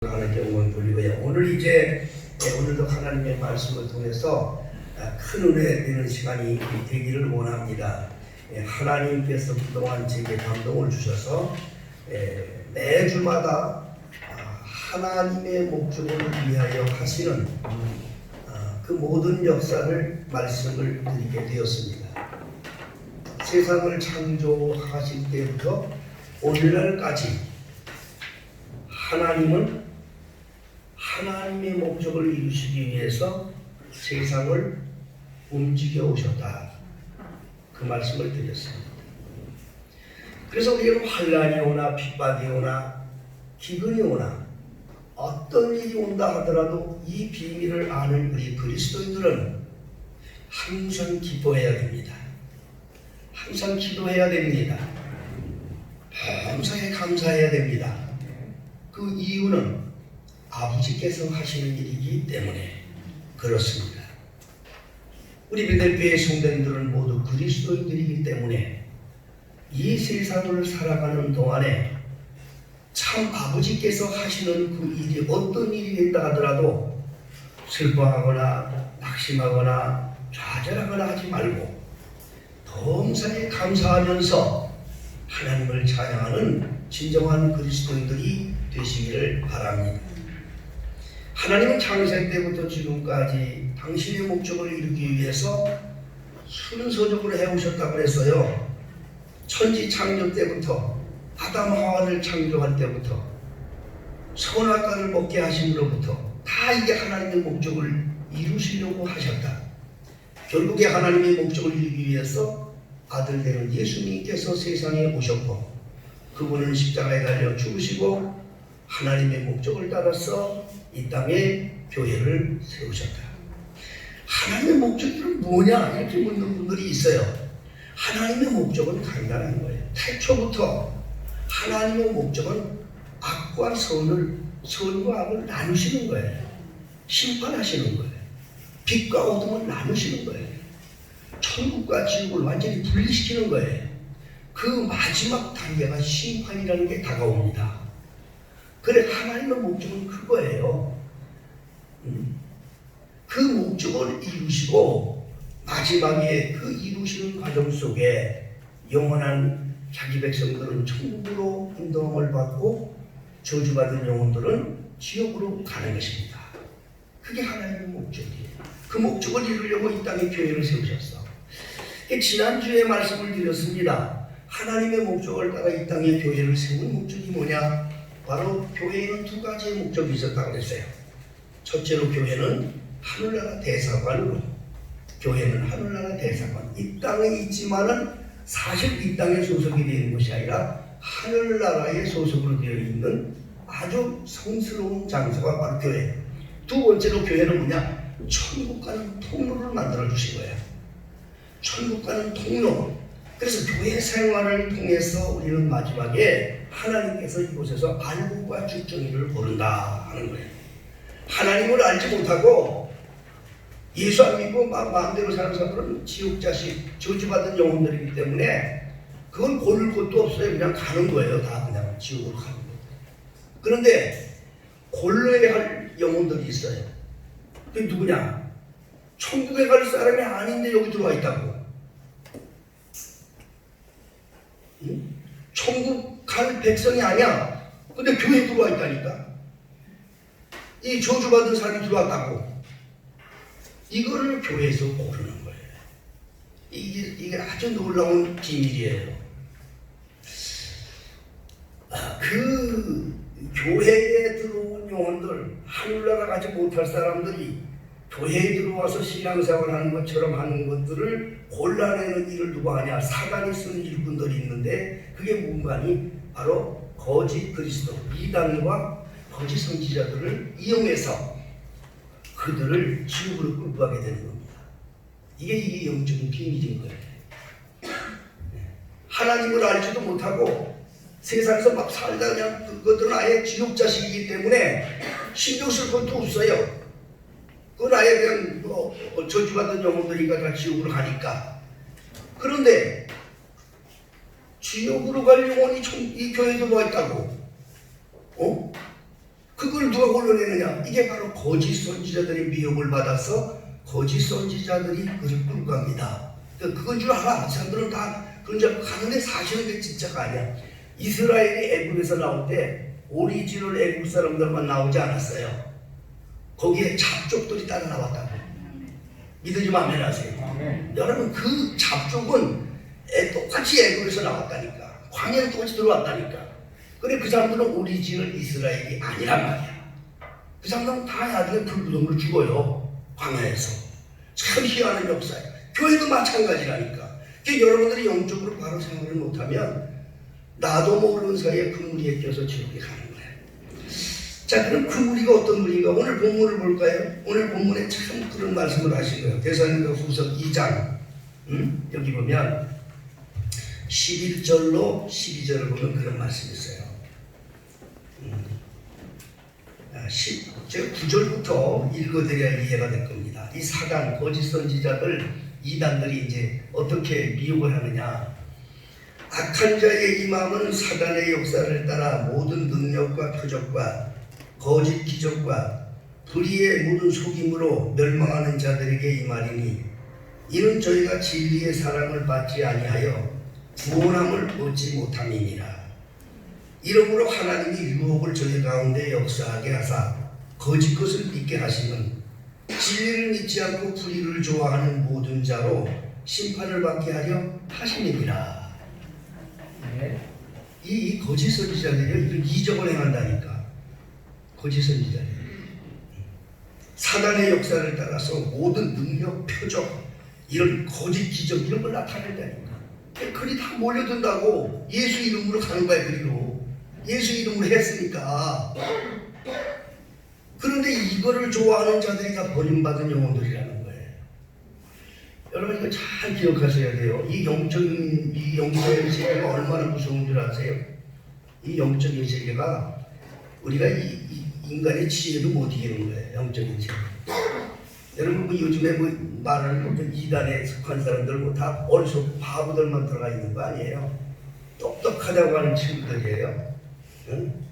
하는 경우는 돌리고요. 오늘도 하나님의 말씀을 통해서 큰 은혜 되는 시간이 되기를 원합니다. 하나님께서 그동안 제게 감동을 주셔서 매주마다 하나님의 목적을 위하여 하시는 그 모든 역사를 말씀을 드리게 되었습니다. 세상을 창조하실 때부터 오늘날까지 하나님은 하나님의 목적을 이루시기 위해서 세상을 움직여 오셨다. 그 말씀을 드렸습니다. 그래서 우리는 환난이 오나 핍박이 오나 기근이 오나 어떤 일이 온다 하더라도 이 비밀을 아는 우리 그리스도인들은 항상 기도해야 됩니다. 항상 기도해야 됩니다. 범사에 감사해야 됩니다. 그 이유는 아버지께서 하시는 일이기 때문에 그렇습니다. 우리 베델교회 성도님들은 모두 그리스도인들이기 때문에 이 세상을 살아가는 동안에 참 아버지께서 하시는 그 일이 어떤 일이 된다 하더라도 슬퍼하거나 낙심하거나 좌절하거나 하지 말고 범사에 감사하면서 하나님을 찬양하는 진정한 그리스도인들이 되시기를 바랍니다. 하나님은 창세 때부터 지금까지 당신의 목적을 이루기 위해서 순서적으로 해오셨다고 했어요. 천지 창조 때부터 아담 하와를 창조할 때부터 선악과를 먹게 하심으로부터 다 이게 하나님의 목적을 이루시려고 하셨다. 결국에 하나님의 목적을 이루기 위해서 아들 되는 예수님께서 세상에 오셨고 그분은 십자가에 달려 죽으시고 하나님의 목적을 따라서 이 땅에 교회를 세우셨다. 하나님의 목적이 뭐냐? 이렇게 묻는 분들이 있어요. 하나님의 목적은 간단한 거예요. 태초부터 하나님의 목적은 악과 선과 악을 나누시는 거예요. 심판하시는 거예요. 빛과 어둠을 나누시는 거예요. 천국과 지옥을 완전히 분리시키는 거예요. 그 마지막 단계가 심판이라는 게 다가옵니다. 그래, 하나님의 목적은 그거예요. 그 목적을 이루시고 마지막에 그 이루시는 과정 속에 영원한 자기 백성들은 천국으로 인도함을 받고 저주받은 영혼들은 지옥으로 가는 것입니다. 그게 하나님의 목적이에요. 그 목적을 이루려고 이 땅에 교회를 세우셨어. 지난주에 말씀을 드렸습니다. 하나님의 목적을 따라 이 땅에 교회를 세운 목적이 뭐냐? 바로 교회에는 두 가지의 목적이 있었다고 했어요. 첫째로 교회는 하늘나라 대사관으로, 교회는 하늘나라 대사관, 이 땅에 있지만은 사실 이 땅에 소속이 되는 것이 아니라 하늘나라에 소속으로 되어 있는 아주 성스러운 장소가 바로 교회. 두 번째로 교회는 뭐냐? 천국 가는 통로를 만들어 주신 거예요. 천국 가는 통로. 그래서 교회 생활을 통해서 우리는 마지막에 하나님께서 이곳에서 알곡과 죽정이를 고른다 하는 거예요. 하나님을 알지 못하고 예수 안 믿고 마음대로 사는 사람들은 지옥자식, 저주받은 영혼들이기 때문에 그건 고를 것도 없어요. 그냥 가는 거예요. 다 그냥 지옥으로 가는 거예요. 그런데 골라야 할 영혼들이 있어요. 그게 누구냐? 천국에 갈 사람이 아닌데 여기 들어와 있다고. 천국 갈 백성이 아니야. 근데 교회에 들어와 있다니까. 이 저주받은 사람이 들어왔다고. 이거를 교회에서 고르는 거예요. 이게 아주 놀라운 비밀이에요. 그 교회에 들어온 영혼들, 하늘나라 가지 못할 사람들이 교회에 들어와서 신앙생활 하는 것처럼 하는 것들을 골라내는 일을 누가 하냐? 사단이 쓰는 일꾼들이 있는데 그게 뭔가니? 바로 거짓 그리스도, 이단과 거짓 선지자들을 이용해서 그들을 지옥으로 끌고 가게 되는 겁니다. 이게 영적인 비밀인 거예요. 하나님을 알지도 못하고 세상에서 막 살다 그냥 그것들은 아예 지옥 자식이기 때문에 신경 쓸 것도 없어요. 그건 아예 그냥 저주받은 영혼들이니까 다 지옥으로 가니까. 그런데 지옥으로 갈 영혼이 이 교회에 들어와 있다고. 그걸 누가 걸러내느냐? 이게 바로 거짓 선지자들의 미혹을 받아서 거짓 선지자들이 그를 끌고 갑니다. 그건 줄 알아. 사람들은 다 그런 줄 가는데 사실은 그게 진짜가 아니야. 이스라엘이 애굽에서 나올 때 오리지널 애굽 사람들만 나오지 않았어요. 거기에 잡족들이 따라 나왔다고. 믿으시면 아멘 하세요. 여러분 그 잡족은 똑같이 애굽에서 나왔다니까. 광야에 똑같이 들어왔다니까. 그래 그 사람들은 오리지널 이스라엘이 아니란 말이야. 그 사람들은 다 나중에 불구덩이로 죽어요. 광야에서. 참 희한한 역사예요. 교회도 마찬가지라니까. 그러니까 여러분들이 영적으로 바로 생각을 못하면 나도 모르는 사이에 그 무리에 껴서 지옥에 가는 거예요. 자, 그럼 그 무리가 어떤 무리인가? 오늘 본문을 볼까요? 오늘 본문에 참 그런 말씀을 하신 거예요. 데살로니가후서 2장 여기 보면 11절로 12절을 보면 그런 말씀이 있어요. 제가 9절부터 읽어드려야 이해가 될 겁니다. 이 사단, 거짓 선지자들, 이단들이 이제 어떻게 미혹을 하느냐. 악한 자의 이 마음은 사단의 역사를 따라 모든 능력과 표적과 거짓 기적과 불의의 모든 속임으로 멸망하는 자들에게 이 말이니 이는 저희가 진리의 사랑을 받지 아니하여 구원함을 얻지 못함이니라. 이러므로 하나님이 유혹을 저희 가운데 역사하게 하사 거짓 것을 믿게 하시는 진리를 믿지 않고 불의를 좋아하는 모든 자로 심판을 받게 하려 하심이니라. 이 거짓 선지자들이 이런 이적을 행한다니까. 거짓 선지자들. 사단의 역사를 따라서 모든 능력, 표적, 이런 거짓 기적 이런 걸 나타낸다니까. 그리 다 몰려든다고. 예수 이름으로 가는 거야. 그리로 예수 이름으로 했으니까. 그런데 이거를 좋아하는 자들이 다 버림받은 영혼들이라는 거예요. 여러분 이거 잘 기억하셔야 돼요. 이 영적인 세계가 얼마나 무서운 줄 아세요? 이 영적인 세계가 우리가 이 인간의 지혜도 못 이기는 거예요. 영적인 세계. 여러분 뭐 요즘에 뭐 말하는 이단에 속한 사람들 뭐 다 어리석고 바보들만 들어가 있는 거 아니에요? 똑똑하다고 하는 친구들이에요. 응?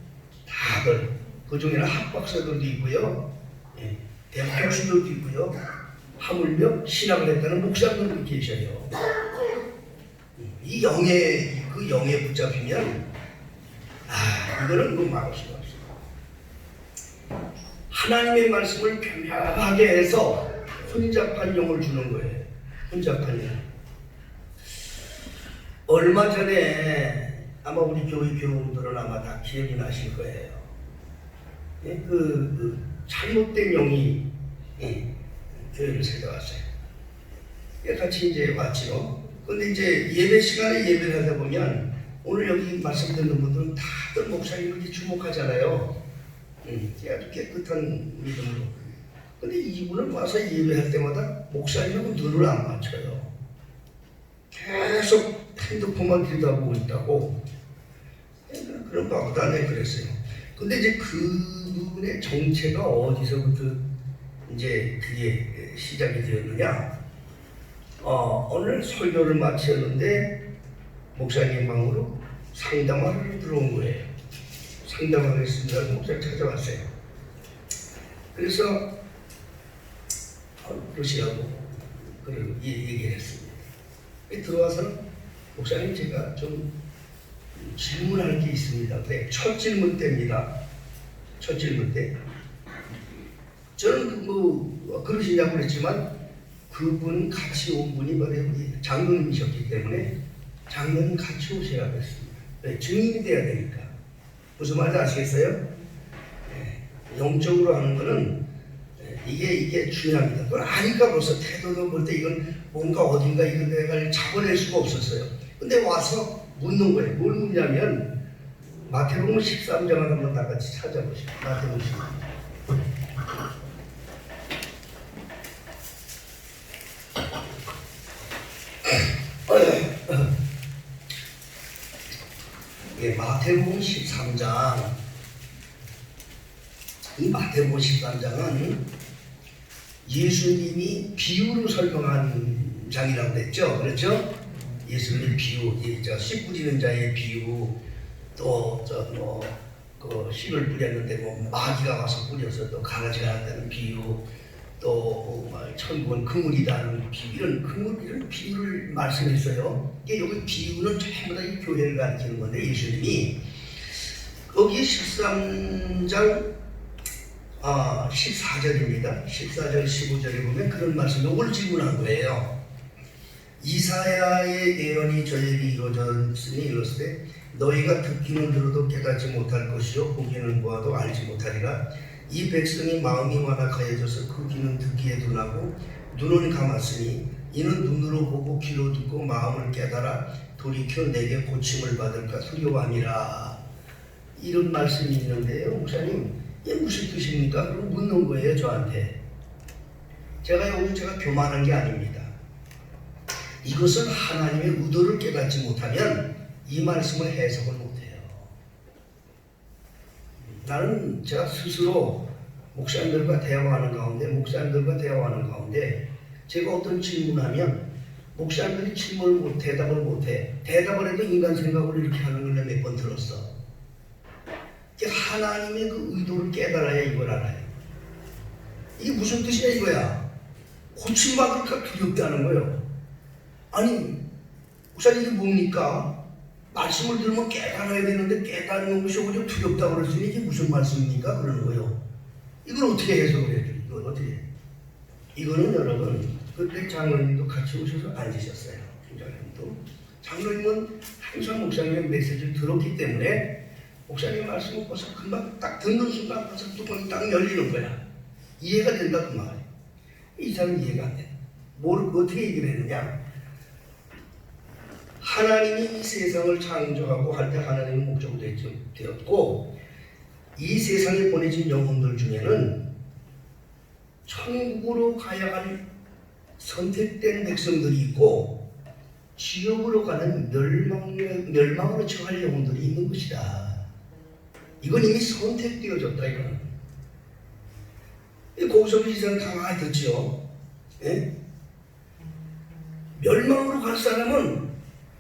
다들. 그 중에는 학박사들도 있고요. 대학 교수들도 있고요. 하물며 신학을 했다는 목사들도 계셔요. 이 영에 붙잡히면 이거는 뭐 막을 수가 없어요. 하나님의 말씀을 변명하게 해서 혼잡한 영을 주는 거예요. 혼잡한 영. 얼마 전에 아마 우리 교회 교우들은 아마 다 기억이 나실 거예요. 잘못된 영이 교회를 찾아왔어요. 같이 이제 왔죠. 근데 이제 예배 시간에 예배를 하다 보면 오늘 여기 말씀 듣는 분들은 다들 목사님을 주목하잖아요. 아주 깨끗한 믿음으로. 근데 이분은 와서 예배할 때마다 목사님하고 눈을 안 맞춰요. 계속 핸드폰만 들여다보고 있다고. 그런 거보다 네 그랬어요. 근데 이제 그분의 정체가 어디서부터 이제 그게 시작이 되었느냐? 오늘 설교를 마쳤는데 목사님 방으로 상담하러 들어온 거예요. 상담하겠습니다. 목사님 찾아왔어요. 그래서 그러시라고 그리고 얘기를 했습니다. 들어와서는 목사님 제가 좀 질문할 게 있습니다. 네, 첫 질문 때입니다. 첫 질문 때. 저는 그러시냐고 그랬지만 그분 같이 온 분이 바로 장로님이셨기 때문에 장로님 같이 오셔야 됐습니다. 네, 증인이 돼야 되니까. 무슨 말인지 아시겠어요? 네, 영적으로 하는 거는 이게 중요합니다. 그걸 아니까 벌써 태도를 볼 때 이건 뭔가 어딘가 이건 내가 잡아낼 수가 없었어요. 근데 와서 묻는 거예요. 뭘 묻냐면 마태복음 13장을 한번 다 같이 찾아보시죠. 마태복음 13장. 마태복음 13장. 이 마태복음 13장은 예수님이 비유로 설명한 장이라고 그랬죠. 그렇죠? 예수님의 비유, 씨 뿌리는 자의 비유, 또 그 씨를 뿌렸는데 뭐 마귀가 와서 뿌려서 또 강아지가 났다는 비유, 또 천국은 그물이다는 비유, 이런 비유를 말씀했어요. 이게 여기 비유는 전부 다 이 교회를 가리키는 건데, 예수님이 거기 13장 14절입니다. 14절 15절에 보면 그런 말씀을 오늘 질문한 거예요. 이사야의 예언이 저에게 이루어졌으니 이르시되 너희가 듣기는 들어도 깨닫지 못할 것이요 보기는 보아도 알지 못하리라. 이 백성이 마음이 완악하여져서 그 귀는 듣기에 둔하고 눈은 감았으니 이는 눈으로 보고 귀로 듣고 마음을 깨달아 돌이켜 내게 고침을 받을까 두려워함이라. 이런 말씀이 있는데요. 목사님, 이게 무슨 뜻입니까? 그럼 묻는 거예요, 저한테. 제가 교만한 게 아닙니다. 이것은 하나님의 의도를 깨닫지 못하면 이 말씀을 해석을 못해요. 나는 제가 스스로 목사님들과 대화하는 가운데 제가 어떤 질문하면 목사님들이 대답을 못해. 대답을 해도 인간 생각으로 이렇게 하는 걸 몇 번 들었어. 하나님의 그 의도를 깨달아야 이걸 알아요. 이게 무슨 뜻이야 이거야? 고침받을까 두렵다는 거예요. 아니, 목사님 이게 뭡니까? 말씀을 들으면 깨달아야 되는데 깨닫는 것이 오히려 두렵다고 그랬으니 이게 무슨 말씀입니까? 그러는 거예요. 이걸 어떻게 해석을 해야 돼? 이건 어떻게 해? 이거는 여러분, 그때 장로님도 같이 오셔서 앉으셨어요. 장로님은 항상 목사님의 메시지를 들었기 때문에 목사님 말씀을 벌써 금방 딱 듣는 순간 벌써 뚜껑이 딱 열리는 거야. 이해가 된다 그 말이야. 이 사람은 이해가 안 돼. 뭘 어떻게 얘기를 했느냐? 하나님이 이 세상을 창조하고 할 때 하나님의 목적으로 되었고, 이 세상에 보내진 영혼들 중에는 천국으로 가야 할 선택된 백성들이 있고 지옥으로 가는 멸망으로 처할 영혼들이 있는 것이다. 이건 이미 선택되어졌다. 이건 거기서 이 사람 가만히 듣죠. 예? 멸망으로 갈 사람은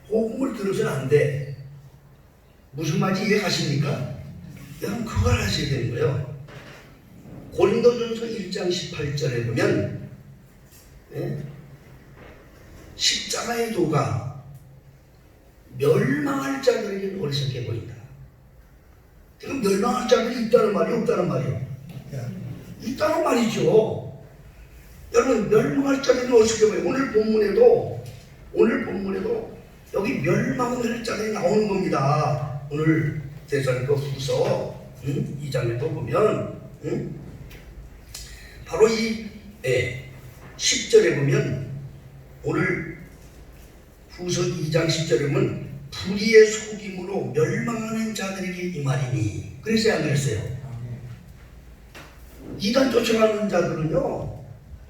복음을 들어서는 안 돼. 무슨 말인지 이해가십니까? 여러분 그걸 하셔야 되는 거예요. 고린도전서 1장 18절에 보면 십자가의 도가 멸망할 자들에게는 어리석게 보인다. 지금 멸망할 자들이 있다는 말이 없다는 말이에요. 있다는 말이죠. 여러분 멸망할 자들이 어리석게 보여요. 오늘 본문에도 여기 멸망할 자들이 나오는 겁니다. 오늘 데살로니가후서 2장에 또 보면 바로 이 10절에 보면 오늘 후서 2장 10절에 보면 불의의 속임으로 멸망하는 자들에게 이 말이니 그랬어요 안 그랬어요? 이단 쫓아가는 자들은요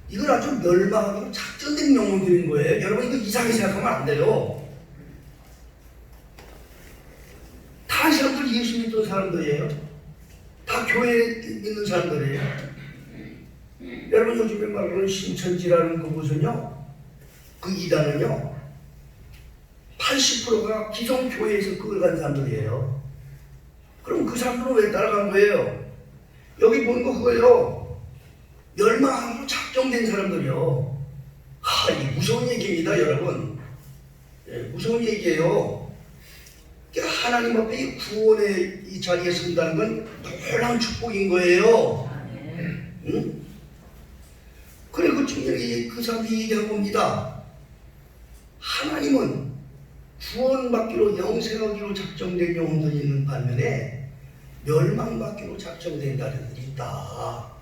이건 아주 멸망하기로 작전된 영혼들인 거예요. 여러분 이거 이상하게 생각하면 안 돼요. 다 사람들 예수 믿던 사람들이에요. 다 교회에 있는 사람들이에요. 여러분 요즘에 말하는 신천지라는 그곳은요 그 이단은요 80%가 기존 교회에서 그걸 간 사람들이에요. 그럼 그 사람들은 왜 따라간 거예요? 여기 보는 거 그거예요. 멸망하기로 작정된 사람들이요. 이 무서운 얘기입니다 여러분. 무서운 얘기예요. 하나님 앞에 이 구원의 이 자리에 선다는 건 놀라운 축복인 거예요. 응? 그리고 중요히 그 사람들이 얘기한 겁니다. 하나님은 구원받기로 영생하기로 작정된 영혼들이 있는 반면에 멸망받기로 작정된 자들이 있다.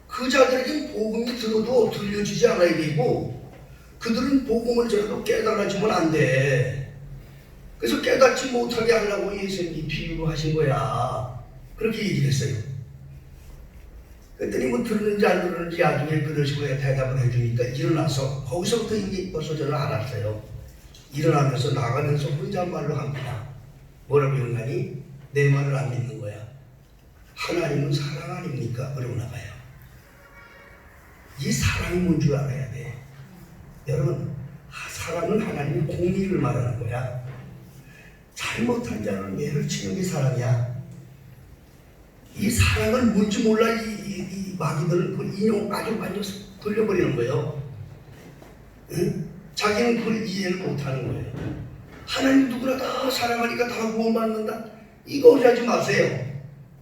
그 자들에겐 복음이 들어도 들려주지 않아야 되고 그들은 복음을 들어도 깨달아주면 안 돼. 그래서 깨닫지 못하게 하려고 예수님이 비유로 하신 거야. 그렇게 얘기를 했어요. 그랬더니 뭐 들었는지 안 들었는지 나중에 그러시고 대답을 해주니까 일어나서 거기서부터 이미 벌써 저는 알았어요. 일어나면서 나가면서 혼잣말로 합니다. 뭐라고 영감이? 내 말을 안 믿는 거야. 하나님은 사랑 아닙니까? 그러고 나가요. 이 사랑이 뭔 줄 알아야 돼. 여러분 사랑은 하나님의 공의를 말하는 거야. 잘못한 자를 매를 치는 게 사랑이야. 이 사랑을 뭔지 몰라 이 마귀들은 그걸 인용 아주 완전 돌려버리는 거예요. 응? 자기는 그걸 이해를 못하는 거예요. 하나님 누구나 다 사랑하니까 다 구원받는다. 이거 오해하지 마세요.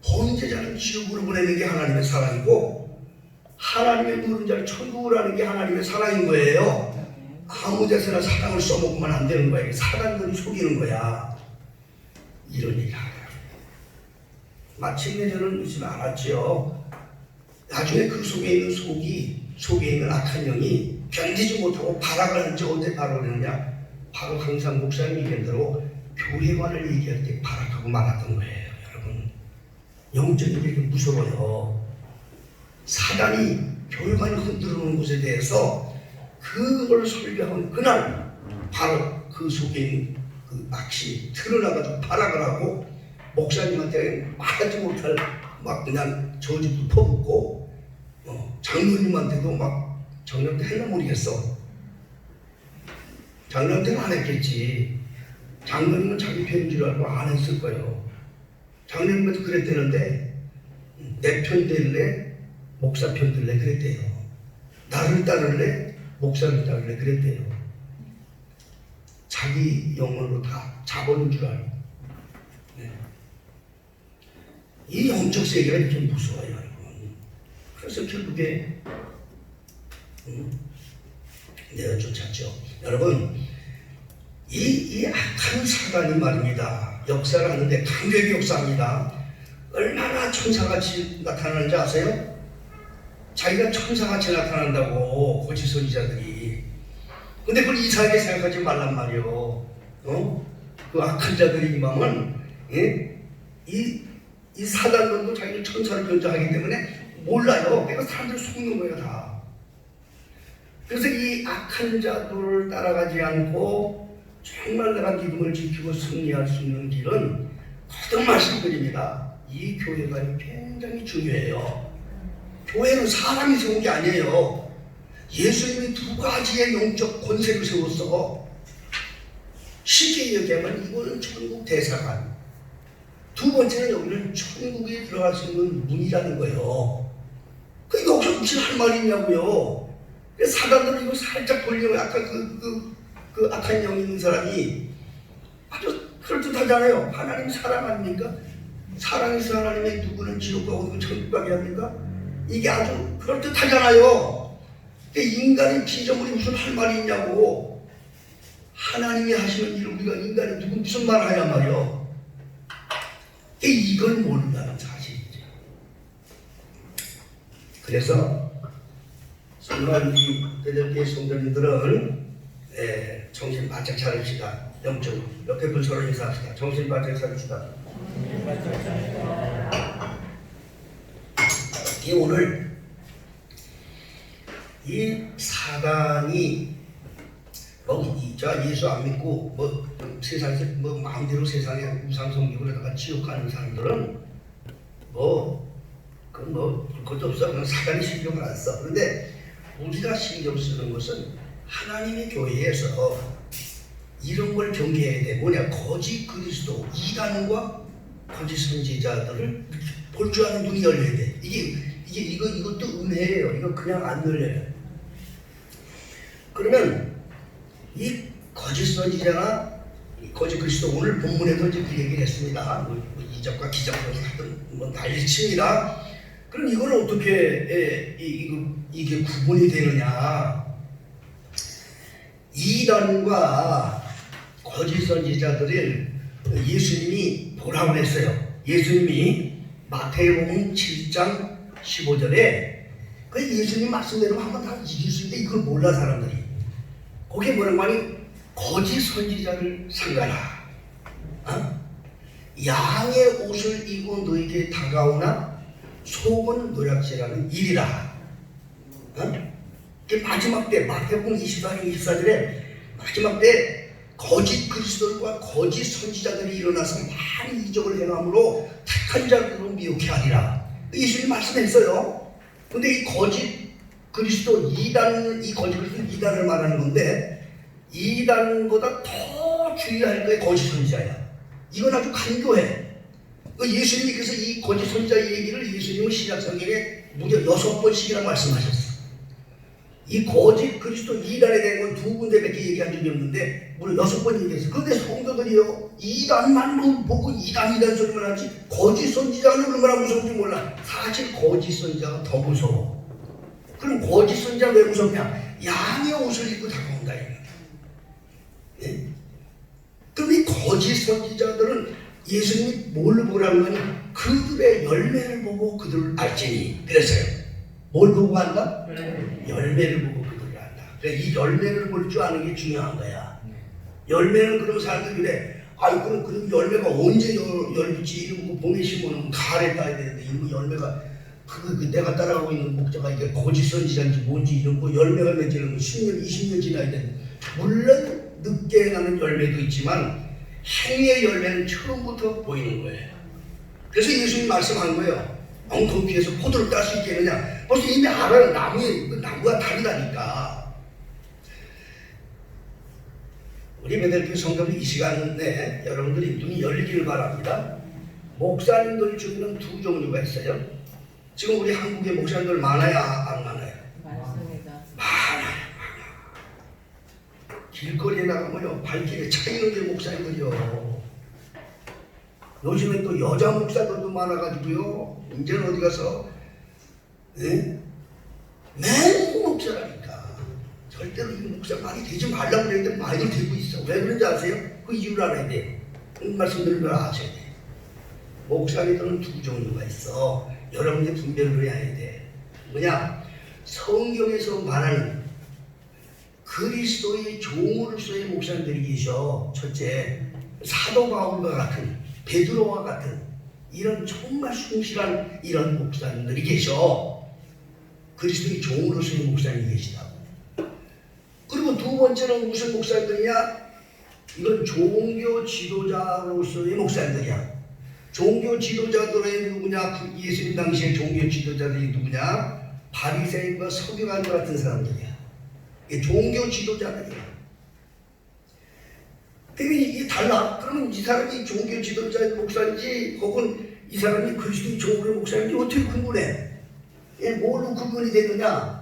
범죄자는 지옥으로 보내는 게 하나님의 사랑이고 하나님의 부른 자를 천국으로 하는 게 하나님의 사랑인 거예요. 아무 데서나 사랑을 써먹으면 안 되는 거예요. 사랑들이 속이는 거야. 이런 얘기를 하더라고요. 마침내 저는 믿지 않았죠. 나중에 그 속에 있는 속에 있는 악한 영이 견디지 못하고 발악을 하는지 어떻게 발악하느냐. 바로 항상 목사님 얘기한 대로 교회관을 얘기할 때 발악하고 말았던 거예요. 여러분, 영적인 게 이렇게 무서워요. 사단이 교회관을 흔들어 놓은 곳에 대해서 그걸 설교하는 그날 바로 그 속에 있는 그 악심이 드러나가지고 발악을 하고 목사님한테 말하지 못할 막 그냥 저주도 퍼붓고 장로님한테도 막 장로한테 했나 모르겠어. 장로한테는 안 했겠지. 장로님은 자기 편인 줄 알고 안 했을 거예요. 장로님도 그랬대는데 내 편 들래 목사 편 들래 그랬대요. 나를 따를래 목사를 따를래 그랬대요. 자기 영혼으로 다 잡아놓은 줄 알고. 네. 이 영적 세계가 이렇게 무서워요, 여러분. 그래서 결국에 내가 쫓았죠. 여러분, 이 악한 사단이 말입니다. 역사를 하는데 강력히 역사합니다. 얼마나 천사같이 나타나는지 아세요? 자기가 천사같이 나타난다고 거짓 선지자들이. 근데 그걸 이상하게 생각하지 말란 말이요. 그 악한 자들의 이맘은 이 사단들도 자기를 천사를 변장하기 때문에 몰라요. 그러니까 사람들 속는 거예요 다. 그래서 이 악한 자들을 따라가지 않고 정말 내가 믿음을 지키고 승리할 수 있는 길은 거듭 말씀드립니다. 이 교회관이 굉장히 중요해요. 교회는 사람이 세운 게 아니에요. 예수님이 두 가지의 영적 권세를 세웠어. 쉽게 얘기하면 이거는 천국 대사관, 두 번째는 여기는 천국에 들어갈 수 있는 문이라는 거예요. 그 여기서 무슨 할 말이 있냐고요. 사단들은 이거 살짝 돌리면 아까 그 악한 영이 있는 사람이 아주 그럴듯하잖아요. 하나님 사랑 아닙니까? 사랑에서 하나님의 누구는 지옥 가고 누구는 천국 가게 합니까? 이게 아주 그럴듯하잖아요. 인간의 피조물이 무슨 할 말이 있냐고. 하나님이 하시는 일을 우리가 인간이 누구 무슨 말을 하냐 말이요. 이걸 모른다는 사실이죠. 그래서 정말 이 대전교회 성도님들은 정신 바짝 차립시다. 영적 옆에 분 서로 인사합시다. 정신 바짝 차립시다. 이 오늘 이 사단이 자 예수 안 믿고 세상에서 마음대로 세상에 우상 섬기고 다가 지옥 가는 사람들은 그것도 없어. 그냥 사단이 신경을 안 써. 그런데 우리가 신경 쓰는 것은 하나님의 교회에서 이런 걸 경계해야 돼. 뭐냐? 거짓 그리스도 이단과 거짓 선지자들을 볼 줄 아는 눈이 열려야 돼. 이것도 은혜예요. 이거 그냥 안 열려요. 그러면 이 거짓 선지자나 거짓 그리스도 오늘 본문에도 이제 그 얘기를 했습니다. 이적과 기적으로 하든 난리칩니다. 그럼 이걸 어떻게 이게 구분이 되느냐? 이단과 거짓 선지자들을 예수님이 보라고 했어요. 예수님이 마태복음 7장 15절에 그 예수님 말씀대로 한번 다 이길 수 있는데 이걸 몰라 사람들이. 거기에 뭐라고 하니? 거짓 선지자를 삼가라. 양의 옷을 입고 너에게 다가오나 속은 노략질하는 일이라. 마지막 때 마태복음 24장 24절에 마지막 때 거짓 그리스도들과 거짓 선지자들이 일어나서 많은 이적을 행함으로 택한 자들로 미혹해 하리라. 예수님 말씀했어요. 근데 이 거짓 그리스도 이단, 이 거짓 그리스도 이단을 말하는 건데 이단보다 더 주의할 거에 거짓 선지자야. 이건 아주 간교해. 그 예수님께서 이 거짓 선지자 얘기를 예수님은 신약 성경에 무려 6번씩이나 말씀하셨어요. 이 거짓 그리스도 이단에 대한 건 2군데밖에 얘기한 적이 없는데 무려 6번 얘기했어요. 그런데 성도들이요, 이단만 보고 이단 소리만 하지 거짓 선지자는 얼마나 무서운지 몰라. 사실 거짓 선지자가 더 무서워. 그럼 거짓 선지자가 왜 무섭냐? 양의 옷을 입고 다가온다 이거야. 예? 그럼 이 거짓 선지자들은 예수님이 뭘 보라는 거니? 그들의 열매를 보고 그들을 알지니. 그래서요, 뭘 보고 안다? 열매를 보고 그들을 안다. 그러니까 이 열매를 볼 줄 아는 게 중요한 거야. 열매는 그런 사람들이 그래. 아이 그럼 열매가 언제 열릴지 이런 거 봄에 심으면 가을에 따야 되는데 이거 열매가 그 내가 따라가고 있는 목자가 이게 거짓 선지자인지 뭔지 이런 거 열매가 맺지는 10년 20년 지나야 되는데, 물론 늦게 나는 열매도 있지만 행위의 열매는 처음부터 보이는 거예요. 그래서 예수님이 말씀한 거예요. 엉겅퀴에서 포도를 딸 수 있겠느냐? 벌써 이미 알아요. 나무가 다르다니까. 우리 베델교 성도들 이 시간에 여러분들이 눈이 열리기를 바랍니다. 목사님들 중에는 2 종류가 있어요. 지금 우리 한국에 목사님들 많아요? 안 많아요? 많습니다. 많아요. 길거리에 나가면요, 발길에 차이는 게 목사님들이요. 요즘엔 또 여자 목사들도 많아가지고요, 이제는 어디 가서 맨 목사라니까. 절대로 이 목사 말이 되지 말라고 그랬는데 많이들 되고 있어. 왜 그런지 아세요? 그 이유를 알아야 돼요. 말씀드린 걸 아셔야 돼요. 목사님들은 2 종류가 있어. 여러분이 분별을 해야 돼. 뭐냐? 성경에서 말하는 그리스도의 종으로서의 목사님들이 계셔. 첫째, 사도 바울과 같은, 베드로와 같은 이런 정말 충실한 이런 목사님들이 계셔. 그리스도의 종으로서의 목사님이 계시다고. 그리고 2번째는 무슨 목사님들이냐? 이건 종교 지도자로서의 목사님들이야. 종교 지도자들의 누구냐? 예수님 당시의 종교 지도자들이 누구냐? 바리새인과 서기관과 같은 사람들이야. 이게 종교 지도자들이야. 그러면 이게 달라. 그러면 이 사람이 종교 지도자의 목사인지 혹은 이 사람이 그리스도의 종교의 목사인지 어떻게 구분해? 뭘로 구분이 되느냐?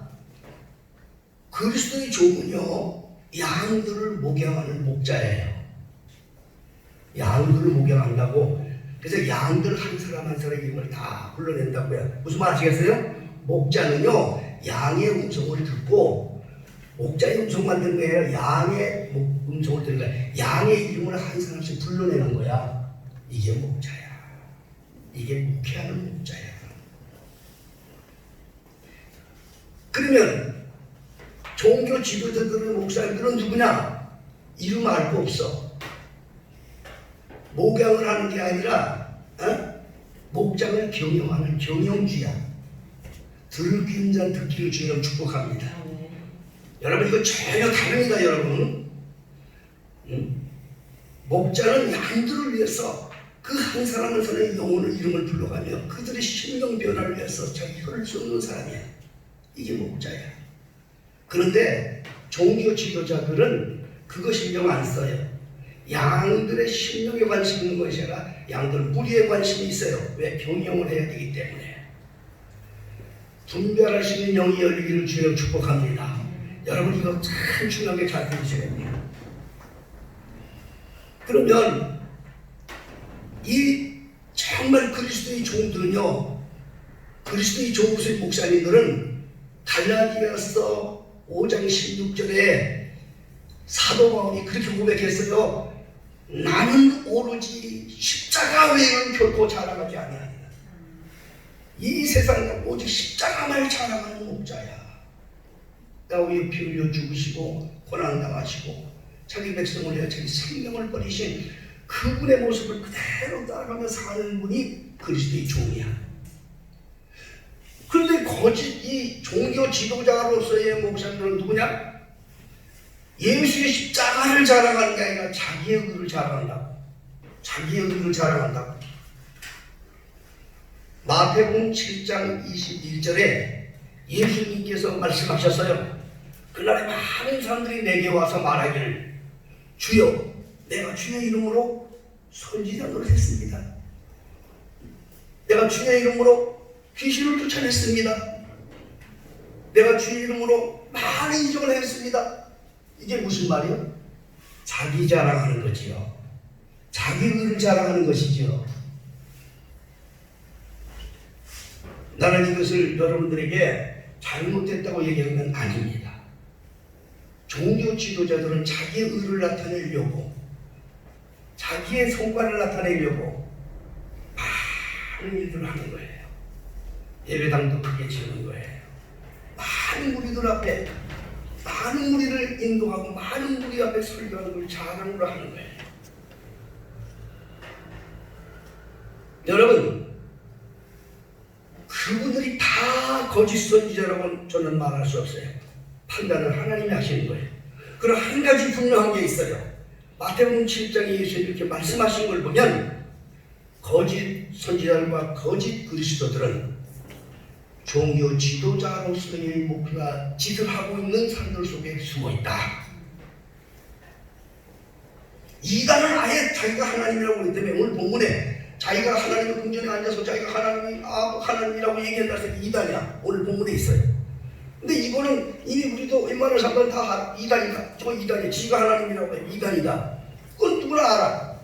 그리스도의 종은요, 양들을 목양하는 목자예요. 양들을 목양한다고. 그래서 양들 한 사람 한 사람의 이름을 다 불러낸다고요. 무슨 말 아시겠어요? 목자는요, 양의 음성을 듣고, 목자의 음성만 듣는 거예요. 양의 음성을 듣는 거예요. 양의 이름을 한 사람씩 불러내는 거야. 이게 목자야. 이게 목회하는 목자야. 그러면 종교 지도자들의 목사님들은 누구냐? 이름 알 거 없어. 목양을 하는 게 아니라 목장을 경영하는 경영주야. 들을 귀한 자는 듣기를 주여 축복합니다. 여러분 이거 전혀 다릅니다. 여러분 목자는 양들을 위해서 그 한 사람 한 사람의 영혼을 이름을 불러가며 그들의 심령 변화를 위해서 자기 혀를 쏟는 사람이야. 이게 목자야. 그런데 종교 지도자들은 그거 신경 안 써요. 양들의 심령에 관심 있는 것이 아니라 양들 무리에 관심이 있어요. 왜? 경영을 해야 되기 때문에. 분별할 수 있는 영이 열리기를 주여 축복합니다. 여러분 이거 참 중요하게 잘 들으셔야 됩니다. 그러면 이 정말 그리스도의 종들은요, 그리스도의 종부의 목사님들은 갈라디아서 5장 16절에 사도 바울이 그렇게 고백했어요. 나는 오로지 십자가 외에는 결코 자랑하지 아니하리라. 이 세상에 오직 십자가만 자랑하는 목자야. 나의 피 흘려 죽으시고 고난당하시고 자기 백성을 위해 자기 생명을 버리신 그분의 모습을 그대로 따라가며 사는 분이 그리스도의 종이야. 그런데 거짓 이 종교 지도자로서의 목사님들은 누구냐? 예수의 십자가를 자랑하는 게 아니라 자기의 의를 자랑한다고. 자기의 의를 자랑한다고. 마태복음 7장 21절에 예수님께서 말씀하셨어요. 그날에 많은 사람들이 내게 와서 말하기를 주여 내가 주의 이름으로 선지자 노릇했습니다. 내가 주의 이름으로 귀신을 쫓아냈습니다. 내가 주의 이름으로 많은 이적을 했습니다. 이게 무슨 말이요? 자기 자랑하는 거지요. 자기 의를 자랑하는 것이지요. 나는 이것을 여러분들에게 잘못됐다고 얘기하는 건 아닙니다. 종교 지도자들은 자기의 의를 나타내려고, 자기의 성과를 나타내려고 많은 일들을 하는 거예요. 예배당도 크게 지는 거예요. 많은 무리들 앞에, 많은 무리를 인도하고 많은 무리 앞에 설교하는 걸 자랑으로 하는 거예요. 여러분, 그분들이 다 거짓 선지자라고 저는 말할 수 없어요. 판단을 하나님이 하시는 거예요. 그럼 한 가지 분명한 게 있어요. 마태복음 7장에 예수님이 이렇게 말씀하신 걸 보면 거짓 선지자들과 거짓 그리스도들은 종교 지도자로서의 목표나 짓을 하고 있는 사람들 속에 숨어 있다. 이단은 아예 자기가 하나님이라고 하기 때문에 오늘 본문에 자기가 하나님의 궁전에 앉아서 자기가 하나님이라고 얘기한다 해서 이단이야. 오늘 본문에 있어요. 근데 이거는 이미 우리도 웬만한 사람들은 다 이단이다. 저 이단이야. 지가 하나님이라고 해. 이단이다. 그건 누구나 알아.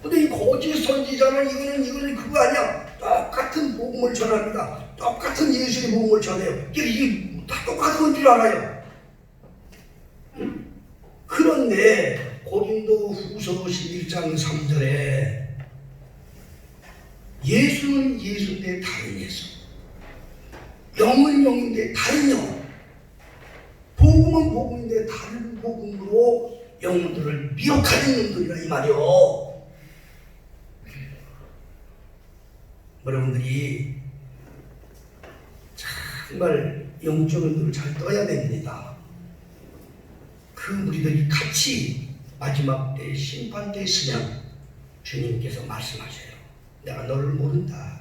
근데 이 거짓 선지자는 이거는 그거 아니야. 똑같은 복음을 전합니다. 똑같은 예수의 복음을 전해요. 이게 다 똑같은 건 줄 알아요. 그런데 고린도 후서 11장 3절에 예수는 예수인데 다른 예수, 영은 영인데 다른 영, 복음은 복음인데 다른 복음으로 영혼들을 미혹하는 놈들이라 이 말이요. 여러분들이 정말 영적인 눈을 잘 떠야 됩니다. 그 우리들이 같이 마지막 때 심판 때 있으면 주님께서 말씀하세요. 내가 너를 모른다.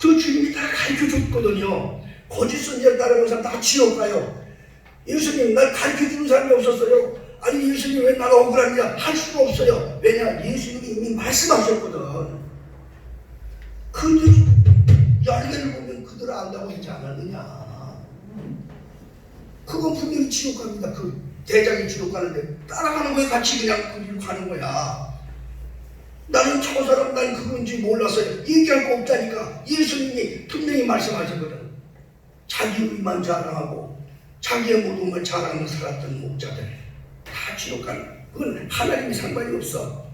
그 주님이 다 가르쳐줬거든요. 거짓 선지자를 따르는 사람 다 지옥 가요. 예수님 날 가르쳐주는 사람이 없었어요. 아니 예수님 왜 나가 억울하냐 할 수가 없어요. 왜냐 예수님이 이미 말씀하셨거든. 그들 열매를 보면 그들을 안다고 하지 않았느냐. 그건 분명히 지옥 갑니다. 그 대장이 지옥 가는데 따라가는 거에 같이 그냥 그 길로 가는 거야. 나는 저 사람 난 그건지 몰랐어요. 얘기할 거 없다니까. 예수님이 분명히 말씀하셨거든. 자기 의만 자랑하고 자기의 모든 걸 자랑하며 살았던 목자들 다 지옥 가는 거야. 그건 하나님이 상관이 없어.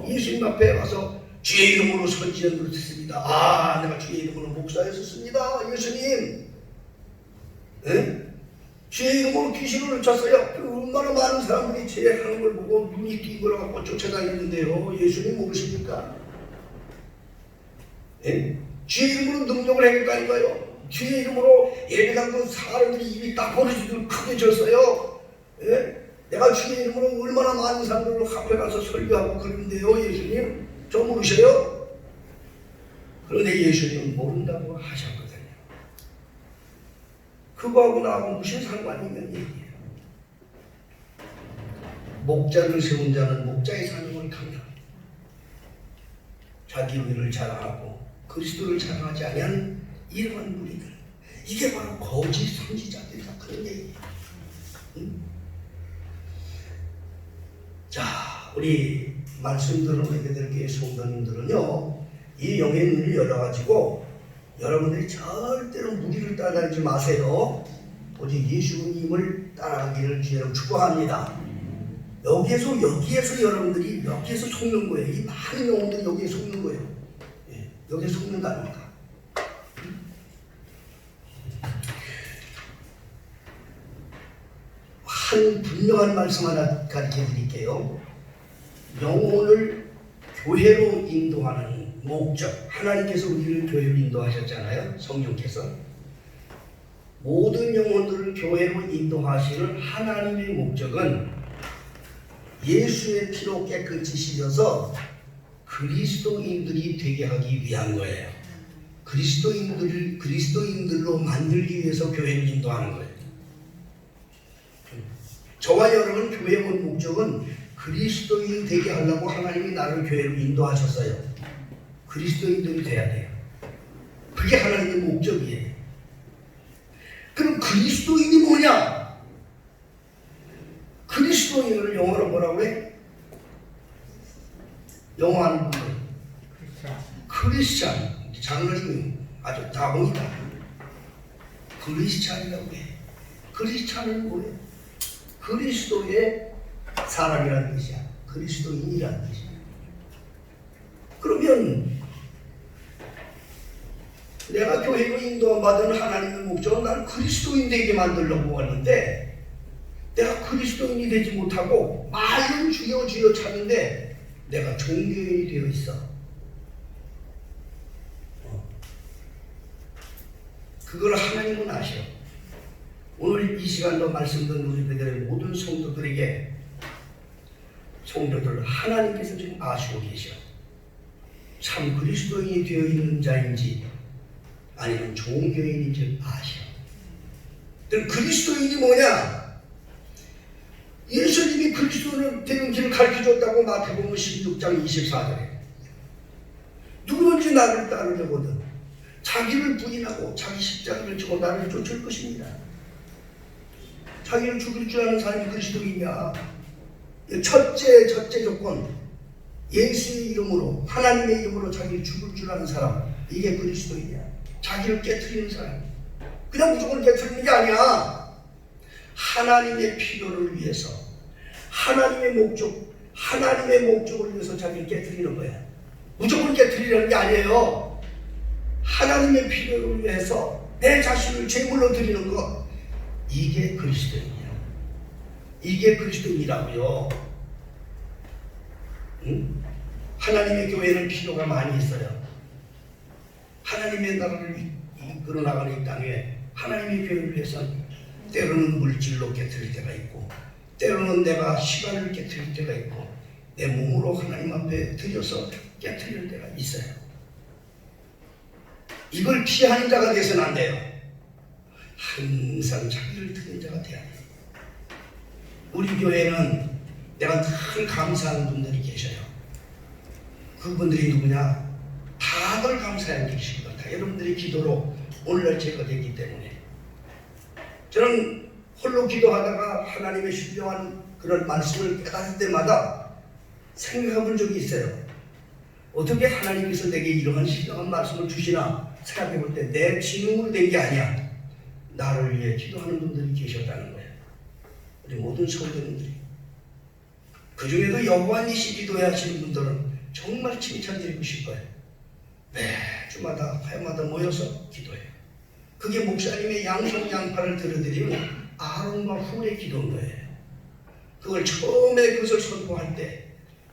예수님 앞에 와서 주의 이름으로 선지자들을 듣습니다. 내가 주의 이름으로 목사였었습니다. 예수님. 에? 주의 이름으로 귀신을 쫓았어요. 얼마나 많은 사람들이 제하는 걸 보고 눈이 띄그러갖고 쫓아다니는데요. 예수님 모르십니까? 예? 주의 이름으로 능력을 행했다니까요. 주의 이름으로 예배당도 사람들이 입이 딱 벌어지도록 크게 졌어요. 예? 내가 주의 이름으로 얼마나 많은 사람들을 앞에 가서 설교하고 그러는데요. 예수님 저 모르셔요? 그런데 예수님은 모른다고 하셨거든요. 그거하고 나하고 무슨 상관이 있는 얘기예요. 목자를 세운 자는 목자의 사명을 감당합니다. 자기 의를 자랑하고 그리스도를 자랑하지 아니하는 이러한 무리들, 이게 바로 거짓 선지자들이다. 그런 얘기예요. 자, 우리 말씀 들어보게 될 게 성도님들은요, 이 영의 눈을 열어가지고 여러분들이 절대로 무리를 따라다니지 마세요. 오직 예수님을 따라가기를 주님으로 축복합니다. 여기에서 여러분들이 여기에서 속는 거예요. 이 많은 영혼들이 여기에 속는 거예요. 예, 여기에 속는다니까. 한 분명한 말씀 하나 가르쳐 드릴게요. 영혼을 교회로 인도하는 목적, 하나님께서 우리를 교회로 인도하셨잖아요. 성령께서 모든 영혼들을 교회로 인도하시는 하나님의 목적은 예수의 피로 깨끗이 씻어서 그리스도인들이 되게 하기 위한 거예요. 그리스도인들로 만들기 위해서 교회를 인도하는 거예요. 저와 여러분 교회에 온 목적은 그리스도인 되게 하려고 하나님이 나를 교회로 인도하셨어요. 그리스도인들이 돼야 돼요. 그게 하나님의 목적이에요. 그럼 그리스도인이 뭐냐? 그리스도인을 영어로 뭐라고 해? 영어 하는 분들 크리스찬, 장르이 아주 다봉이다. 크리스찬이라고 해. 크리스찬은 뭐예요? 그리스도의 사람이라는 뜻이야. 그리스도인이라는 뜻이야. 그러면 내가 교회로 인도받은 하나님의 목적은 나를 그리스도인 되게 만들려고 하는데 내가 그리스도인이 되지 못하고 말은 주여 주여 찾는데 내가 종교인이 되어 있어. 그걸 하나님은 아셔. 오늘 이 시간도 말씀 듣는 우리들의 모든 성도들에게 성도들 하나님께서 지금 아시고 계셔. 참 그리스도인이 되어 있는 자인지 아니면 종교인인지 아셔. 그럼 그리스도인이 뭐냐? 예수님이 그리스도인을 되는 길을 가르쳐줬다고 마태복음 16장 24절에 누구든지 나를 따르려거든 자기를 부인하고 자기 십자가를 지고 나를 쫓을 것입니다. 자기를 죽일 줄 아는 사람이 그리스도인이야. 첫째 조건, 예수의 이름으로 하나님의 이름으로 자기를 죽을 줄 아는 사람, 이게 그리스도인이야. 자기를 깨트리는 사람. 그냥 무조건 깨트리는 게 아니야. 하나님의 필요를 위해서, 하나님의 목적을 위해서 자기를 깨트리는 거야. 무조건 깨트리는 게 아니에요. 하나님의 필요를 위해서 내 자신을 제물로 드리는 것, 이게 그리스도인이야. 이게 그리스도인이라고요. 응? 하나님의 교회는 필요가 많이 있어요. 하나님의 나라를 이끌어 나가는 이 땅에 하나님의 교회를 위해서 때로는 물질로 깨트릴 때가 있고 때로는 내가 시간을 깨트릴 때가 있고 내 몸으로 하나님 앞에 드려서 깨트릴 때가 있어요. 이걸 피하는 자가 되어서는 안 돼요. 항상 자기를 드리는 자가 돼야 돼요. 우리 교회는 내가 늘 감사하는 분들이 계셔요. 그분들이 누구냐? 다들 감사한 계십니다. 다 여러분들의 기도로 오늘날 제가 되기 때문에 저는 홀로 기도하다가 하나님의 신령한 그런 말씀을 깨달을 때마다 생각해 본 적이 있어요. 어떻게 하나님께서 내게 이러한 신령한 말씀을 주시나 생각해 볼 때 내 지능으로 된 게 아니야. 나를 위해 기도하는 분들이 계셨다는 거예요. 우리 모든 성도님들이. 그 중에도 여호와 니시 기도해 하시는 분들은 정말 칭찬드리고 싶어요. 매주마다 화요마다 모여서 기도해요. 그게 목사님의 양손 양팔을 들어드리면 아론과 훌의 기도인 거예요. 그걸 처음에 그것을 선포할 때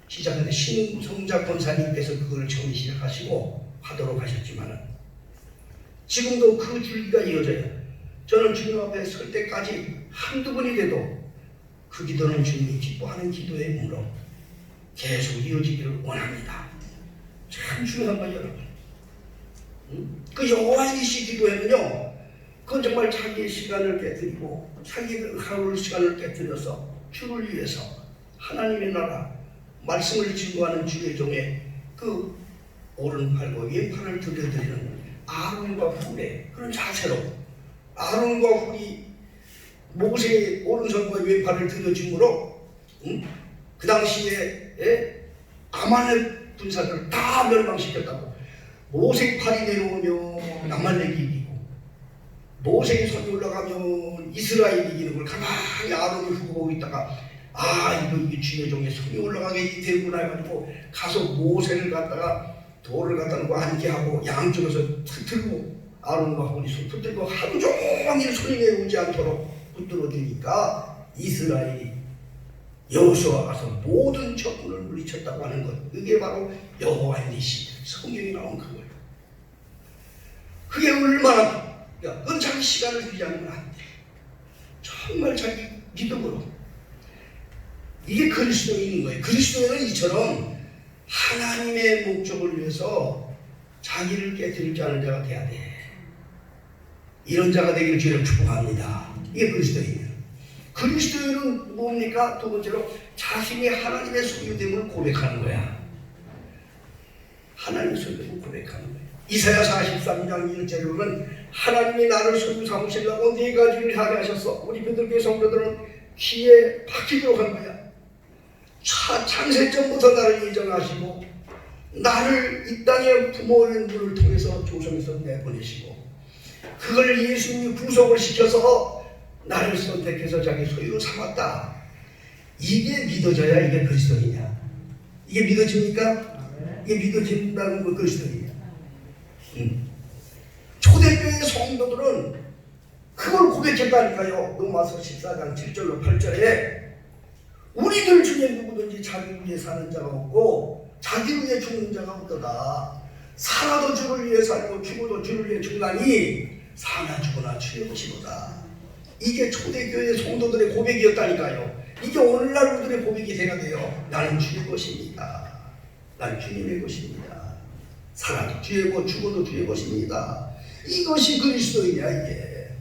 시작할 때 신성자 권사님께서 그걸 처음 시작하시고 하도록 하셨지만 지금도 그 줄기가 이어져요. 저는 주님 앞에 설 때까지 한두 번이 돼도 그 기도는 주님이 기뻐하는 기도의 문으로 계속 이어지기를 원합니다. 참 중요한 거예요, 여러분. 그 여호와 니시 기도에는요, 그건 정말 자기의 시간을 깨뜨리고 자기의 하루 시간을 깨뜨려서 주를 위해서 하나님의 나라 말씀을 증거하는 주의 종의 그 오른팔과 왼팔을 들여드리는 아론과 훌의 그런 자세로 아론과 훌이 모세의 오른손과 왼팔을 들여줌으로 그 당시에 아말렉 군사들을 다 멸망시켰다고. 모세의 팔이 내려오면 아말렉이 이기고 모세의 손이 올라가면 이스라엘이 이기는 걸 가만히 아론이 후보 보고 있다가 이게 주의 종의 손이 올라가게 되구나 해가지고 가서 모세를 갖다가 돌을 갖다 놓고 안개하고 양쪽에서 붙들고 아론과 훌이 손 붙들고 하루 종일 손이 내려오지 않도록 붙들어주니까 이스라엘이 여호수아가 가서 모든 적군을 물리쳤다고 하는 것, 그게 바로 여호와 니시 성경에 나온 그거예요. 그게 얼마나 그건 자기 시간을 들이하는 건 안 돼. 정말 자기 믿음으로. 이게 그리스도인인 거예요. 그리스도인은 이처럼 하나님의 목적을 위해서 자기를 깨뜨릴 줄 아는 자가 돼야 돼. 이런 자가 되기를 주를 축복합니다. 이게 그리스도인이에요. 그리스도인은 뭡니까? 두 번째로 자신이 하나님의 소유됨을 고백하는 거야. 하나님의 소유됨을 고백하는 거야. 이사야 43장 1절에 보면 하나님이 나를 소유 삼으시려고 네 가지를 하게 하셨어. 우리 베들교회 성도들은 귀에 박히도록 한 거야. 창세전부터 나를 예정하시고 나를 이 땅의 부모의 눈을 통해서 조성해서 내보내시고 그걸 예수님이 구속을 시켜서 나를 선택해서 자기 소유로 삼았다. 이게 믿어져야 이게 그리스도이냐? 이게 믿어집니까? 이게 믿어진다는 거 그리스도이냐? 초대교회 성도들은 그걸 고백했다니까요. 로마서 14장 7절로 8절에 우리들 중에 누구든지 자기 위해 사는 자가 없고 자기 위해 죽는 자가 없도다. 살아도 주를 위해 살고 죽어도 주를 위해 죽나니 사나 죽으나 주의 것이로다. 이게 초대교회 성도들의 고백이었다니까요. 이게 오늘날 우리들의 고백이 돼야 돼요. 나는 주의 것입니다. 나는 주님의 것입니다. 살아도 주의 것, 죽어도 주의 것입니다. 이것이 그리스도이냐 이게.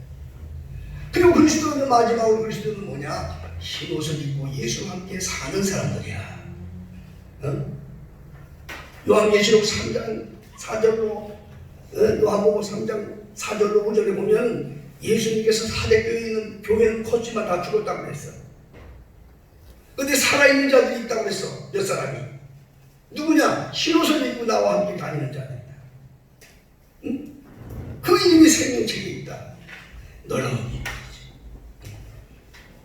그리고 그리스도는 마지막으로 그리스도는 뭐냐? 흰옷을 입고 예수와 함께 사는 사람들이야. 요한계시록 3장 4절로 요한복음 3장 4절로 5절에 보면 예수님께서 사대교회에 있는 교회는 컸지만 다 죽었다고 그랬어. 근데 살아있는 자들이 있다고 그랬어. 몇 사람이. 누구냐? 흰옷을 입고 나와 함께 다니는 자들이야. 응? 그 이름이 생명책에 있다. 놀라운 일이지.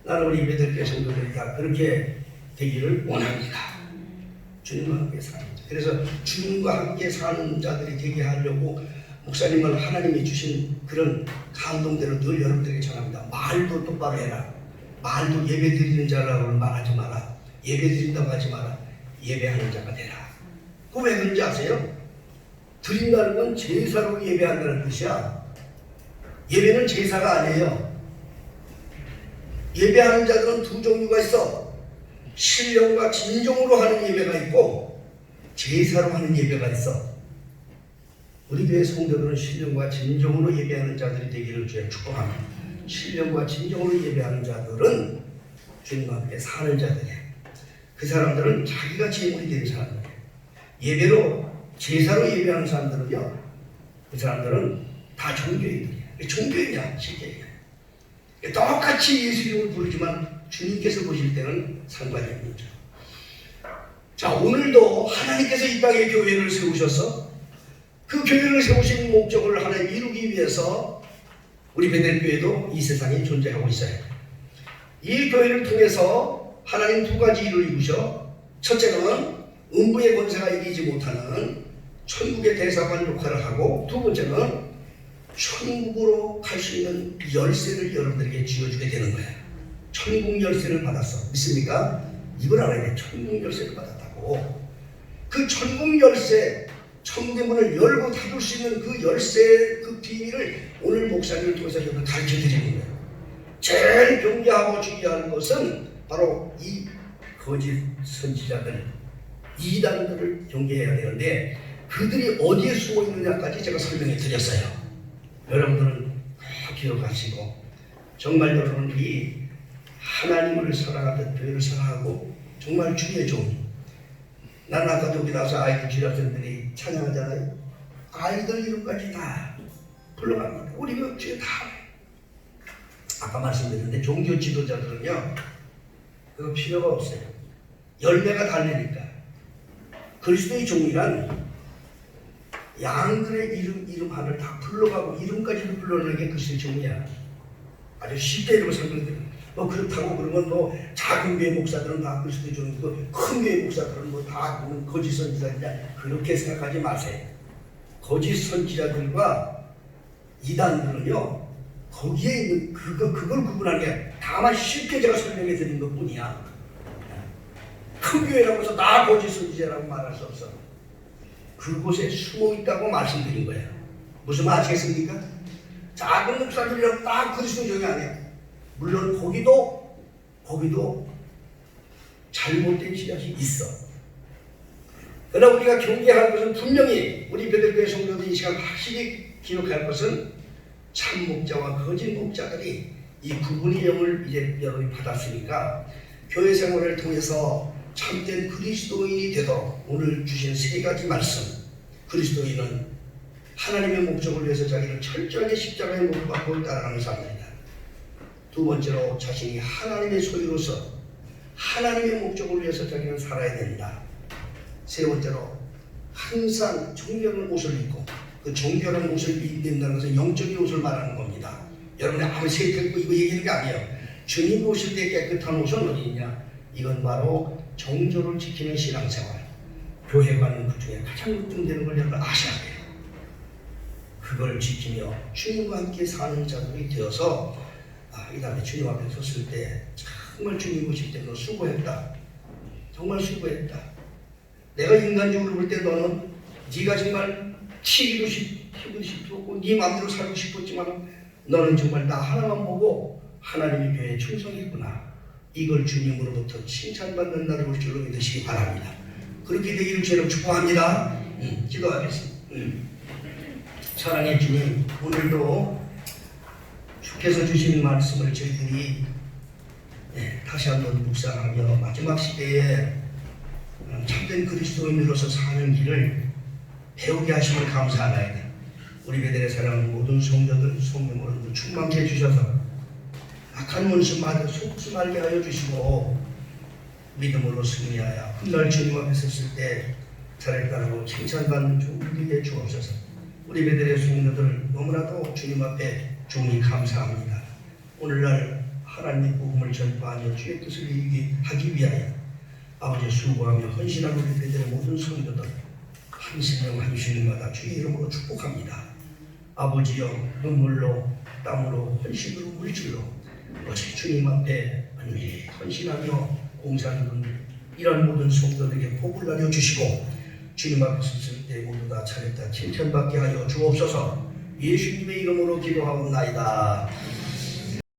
나는 우리 베들교회 성도들이 다 그렇게 되기를 원합니다. 주님과 함께 사는 자. 그래서 주님과 함께 사는 자들이 되게 하려고 목사님은 하나님이 주신 그런 감동대로 늘 여러분들에게 전합니다. 말도 똑바로 해라. 말도 예배 드리는 자라고 말하지 마라. 예배 드린다고 하지 마라. 예배하는 자가 되라. 그거 왜 그런지 아세요? 드린다는 건 제사로 예배한다는 뜻이야. 예배는 제사가 아니에요. 예배하는 자들은 두 종류가 있어. 신령과 진정으로 하는 예배가 있고 제사로 하는 예배가 있어. 우리 교회 성도들은 신령과 진정으로 예배하는 자들이 되기를 주의 축복합니다. 신령과 진정으로 예배하는 자들은 주님과 함께 사는 자들이야. 그 사람들은 자기가 제물이 되는 사람들이야. 예배로 제사로 예배하는 사람들은요, 그 사람들은 다 종교인들이야. 종교인이야, 실제. 똑같이 예수 이름을 부르지만 주님께서 보실 때는 상관이 없는 자. 자, 오늘도 하나님께서 이 땅에 교회를 세우셔서 그 교회를 세우신 목적을 하나 이루기 위해서 우리 베들교회도 이 세상에 존재하고 있어요. 이 교회를 통해서 하나님 두 가지 일을 이루셔. 첫째는 음부의 권세가 이기지 못하는 천국의 대사관 역할을 하고, 두 번째는 천국으로 갈 수 있는 열쇠를 여러분들에게 쥐어주게 되는 거예요. 천국 열쇠를 받았어. 믿습니까? 이걸 알아야 돼. 천국 열쇠를 받았다고. 그 천국 열쇠, 천국의 문을 열고 닫을 수 있는 그 열쇠, 그 비밀을 오늘 목사님을 통해서 여러분 가르쳐 드리는 거예요. 제일 경계하고 주의하는 것은 바로 이 거짓 선지자들, 이단들을 경계해야 되는데 그들이 어디에 숨어 있느냐까지 제가 설명해 드렸어요. 여러분들은 다 기억하시고 정말 여러분들이 하나님을 사랑하듯 교회를 사랑하고 정말 주의 종. 나는 아까 여기 나와서 아이들 지라선들이 찬양하잖아요. 아이들 이름까지 다 불러갑니다. 우리 그 주에 다. 아까 말씀드렸는데 종교 지도자들은요, 그거 필요가 없어요. 열매가 달리니까. 그리스도의 종이란 양들의 이름 하나를 다 불러가고 이름까지도 불러내는 게 그리스도의 종이야. 아주 쉽게 이름을 설명드려요. 뭐 그렇다고 그러면 뭐 작은 교회 목사들은 다 그리스도의 종이고 큰 교회 목사들은 뭐 다 거짓 선지자냐, 그렇게 생각하지 마세요. 거짓 선지자들과 이단들은요, 거기에 있는 그걸 구분하는 게 다만 쉽게 제가 설명해 드린 것 뿐이야. 큰 교회라고 해서 다 거짓 선지자라고 말할 수 없어. 그곳에 숨어 있다고 말씀드린 거예요. 무슨 말 아시겠습니까? 작은 목사들이라고 다 그리스도 종이 아니야. 물론 거기도 잘못된 지략이 있어. 그러나 우리가 경계할 것은 분명히 우리 베들교회 성도들이 이 시간 확실히 기록할 것은 참 목자와 거짓 목자들이 이 구분의 영을 이제 여러분이 받았으니까 교회 생활을 통해서 참된 그리스도인이 되도록 오늘 주신 세 가지 말씀. 그리스도인은 하나님의 목적을 위해서 자기를 철저하게 십자가에 못 박고 따라가는 삶입니다. 두 번째로 자신이 하나님의 소유로서 하나님의 목적을 위해서 자기는 살아야 된다. 세 번째로 항상 정결한 옷을 입고, 그 정결한 옷을 입는다는 것은 영적인 옷을 말하는 겁니다. 여러분이 아무 세트 입고 이거 얘기하는 게 아니에요. 주님 오실 때 깨끗한 옷은 어디 있냐? 이건 바로 정조를 지키는 신앙생활. 교회 가는 그 중에 가장 걱정되는 걸 여러분 아셔야 돼요. 그걸 지키며 주님과 함께 사는 자들이 되어서 이 다음에 주님 앞에 섰을 때 정말 주님 오실 때 너 수고했다. 정말 수고했다. 내가 인간적으로 볼 때 너는 네가 정말 튀기고 싶었고 네 마음대로 살고 싶었지만 너는 정말 나 하나만 보고 하나님의 교회에 충성했구나. 이걸 주님으로부터 칭찬받는 날이 올 줄로 믿으시기 바랍니다. 그렇게 되기를 주님 축복합니다. 기도하겠습니다. 사랑의 주님, 오늘도 주께서 주신 말씀을 저희들이 다시 한번 묵상하며 마지막 시대에 참된 그리스도인으로서 사는 길을 배우게 하심을 감사하나이다. 우리 베델의 사랑하는 모든 성도들 성령으로 충만케 해주셔서 악한 원수마다 속지 말게 하여 주시고 믿음으로 승리하여 훗날 주님 앞에 섰을 때 잘했다고 칭찬받는 종들에게 주옵소서. 우리 베델의 성도들 너무나도 주님 앞에 종이 감사합니다. 오늘날 하나님의 복음을 전파하며 주의 뜻을 이루게 하기 위하여 아버지 수고하며 헌신하는 우리 베델의 모든 성도들 한 생명 한 주님마다 주의 이름으로 축복합니다. 아버지여 눈물로 땀으로 헌신으로 물질로 오직 주님 앞에 헌신하며 봉사하는 이런 모든 성도들에게 복을 나눠주시고 주님 앞에 섰을 때 모두 다 잘했다 칭찬받게 하여 주옵소서. 예수님의 이름으로 기도하옵나이다.